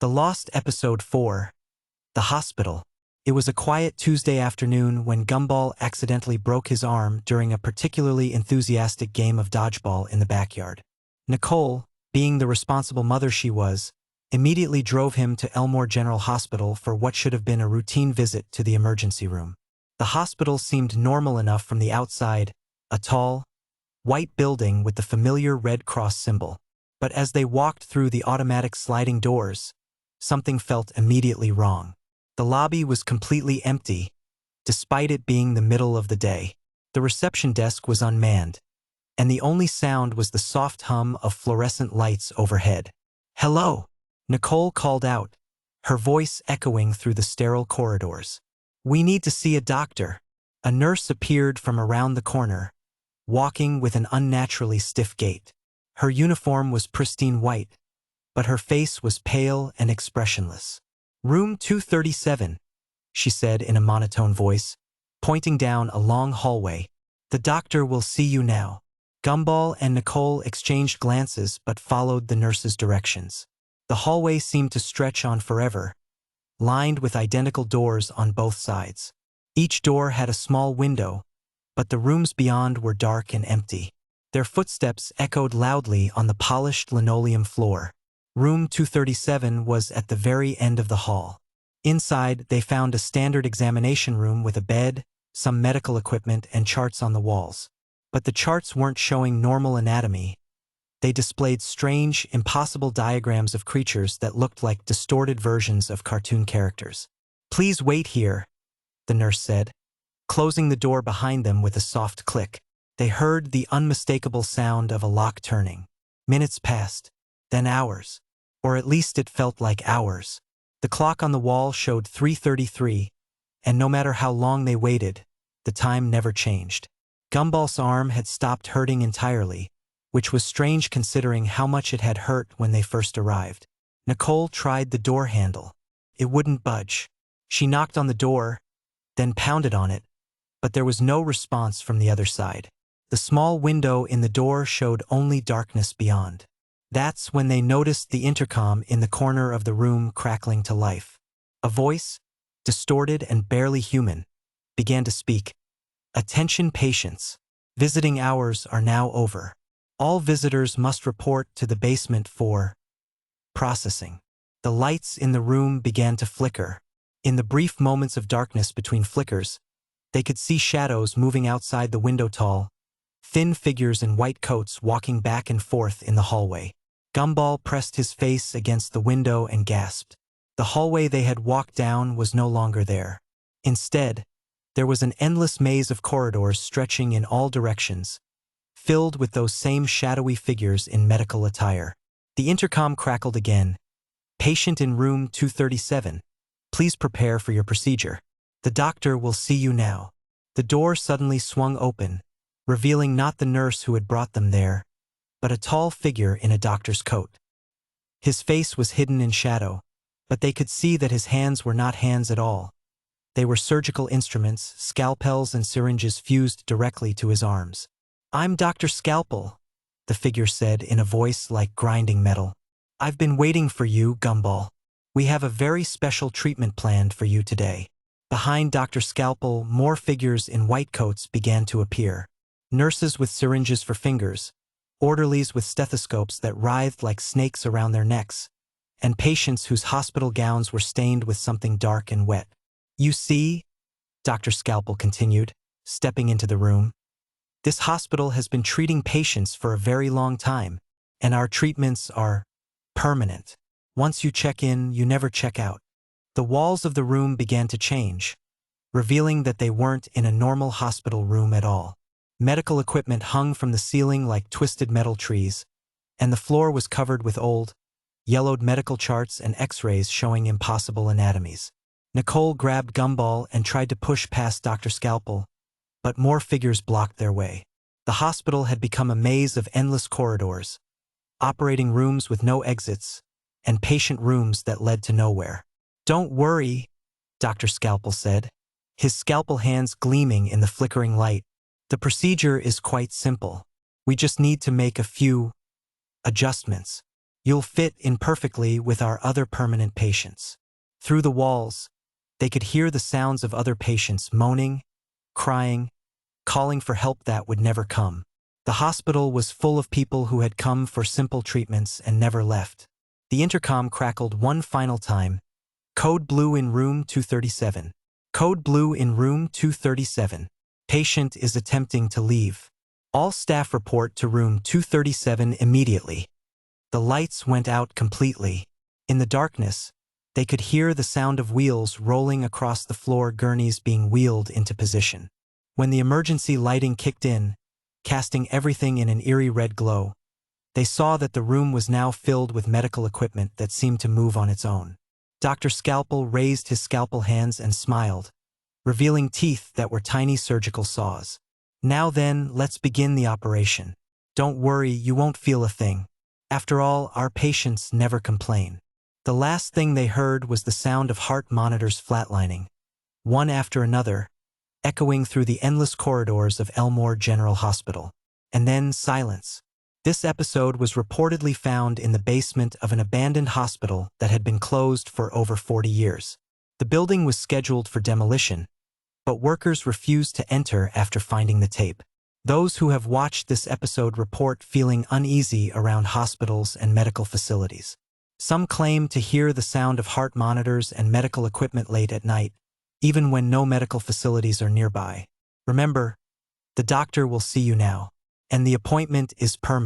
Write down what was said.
The Lost Episode 4. The Hospital. It was a quiet Tuesday afternoon when Gumball accidentally broke his arm during a particularly enthusiastic game of dodgeball in the backyard. Nicole, being the responsible mother she was, immediately drove him to Elmore General Hospital for what should have been a routine visit to the emergency room. The hospital seemed normal enough from the outside, a tall, white building with the familiar Red Cross symbol. But as they walked through the automatic sliding doors, something felt immediately wrong. The lobby was completely empty, despite it being the middle of the day. The reception desk was unmanned, and the only sound was the soft hum of fluorescent lights overhead. "Hello," Nicole called out, her voice echoing through the sterile corridors. "We need to see a doctor." A nurse appeared from around the corner, walking with an unnaturally stiff gait. Her uniform was pristine white, but her face was pale and expressionless. "Room 237, she said in a monotone voice, pointing down a long hallway. "The doctor will see you now." Gumball and Nicole exchanged glances but followed the nurse's directions. The hallway seemed to stretch on forever, lined with identical doors on both sides. Each door had a small window, but the rooms beyond were dark and empty. Their footsteps echoed loudly on the polished linoleum floor. Room 237 was at the very end of the hall. Inside, they found a standard examination room with a bed, some medical equipment, and charts on the walls. But the charts weren't showing normal anatomy. They displayed strange, impossible diagrams of creatures that looked like distorted versions of cartoon characters. "Please wait here," the nurse said, closing the door behind them with a soft click. They heard the unmistakable sound of a lock turning. Minutes passed, then hours, or at least it felt like hours. The clock on the wall showed 3:33, and no matter how long they waited, the time never changed. Gumball's arm had stopped hurting entirely, which was strange considering how much it had hurt when they first arrived. Nicole tried the door handle. It wouldn't budge. She knocked on the door, then pounded on it, but there was no response from the other side. The small window in the door showed only darkness beyond. That's when they noticed the intercom in the corner of the room crackling to life. A voice, distorted and barely human, began to speak. "Attention patients. Visiting hours are now over. All visitors must report to the basement for processing." The lights in the room began to flicker. In the brief moments of darkness between flickers, they could see shadows moving outside the window, tall, thin figures in white coats walking back and forth in the hallway. Gumball pressed his face against the window and gasped. The hallway they had walked down was no longer there. Instead, there was an endless maze of corridors stretching in all directions, filled with those same shadowy figures in medical attire. The intercom crackled again. "Patient in room 237. Please prepare for your procedure. The doctor will see you now." The door suddenly swung open, revealing not the nurse who had brought them there, but a tall figure in a doctor's coat. His face was hidden in shadow, but they could see that his hands were not hands at all. They were surgical instruments, scalpels and syringes fused directly to his arms. "I'm Dr. Scalpel," the figure said in a voice like grinding metal. "I've been waiting for you, Gumball. We have a very special treatment planned for you today." Behind Dr. Scalpel, more figures in white coats began to appear. Nurses with syringes for fingers, orderlies with stethoscopes that writhed like snakes around their necks, and patients whose hospital gowns were stained with something dark and wet. "You see," Dr. Scalpel continued, stepping into the room, "this hospital has been treating patients for a very long time, and our treatments are permanent. Once you check in, you never check out." The walls of the room began to change, revealing that they weren't in a normal hospital room at all. Medical equipment hung from the ceiling like twisted metal trees, and the floor was covered with old, yellowed medical charts and x-rays showing impossible anatomies. Nicole grabbed Gumball and tried to push past Dr. Scalpel, but more figures blocked their way. The hospital had become a maze of endless corridors, operating rooms with no exits, and patient rooms that led to nowhere. "Don't worry," Dr. Scalpel said, his scalpel hands gleaming in the flickering light. "The procedure is quite simple. We just need to make a few adjustments." You'll fit in perfectly with our other permanent patients. Through the walls, they could hear the sounds of other patients moaning, crying, calling for help that would never come. The hospital was full of people who had come for simple treatments and never left. The intercom crackled one final time. Code blue in room 237. Code blue in room 237. Patient is attempting to leave. All staff report to room 237 immediately. The lights went out completely. In the darkness, they could hear the sound of wheels rolling across the floor, gurneys being wheeled into position. When the emergency lighting kicked in, casting everything in an eerie red glow, they saw that the room was now filled with medical equipment that seemed to move on its own. Dr. Scalpel raised his scalpel hands and smiled, revealing teeth that were tiny surgical saws. Now then, let's begin the operation. Don't worry, you won't feel a thing. After all, our patients never complain. The last thing they heard was the sound of heart monitors flatlining, one after another, echoing through the endless corridors of Elmore General Hospital. And then silence. This episode was reportedly found in the basement of an abandoned hospital that had been closed for over 40 years. The building was scheduled for demolition, but workers refused to enter after finding the tape. Those who have watched this episode report feeling uneasy around hospitals and medical facilities. Some claim to hear the sound of heart monitors and medical equipment late at night, even when no medical facilities are nearby. Remember, the doctor will see you now, and the appointment is permanent.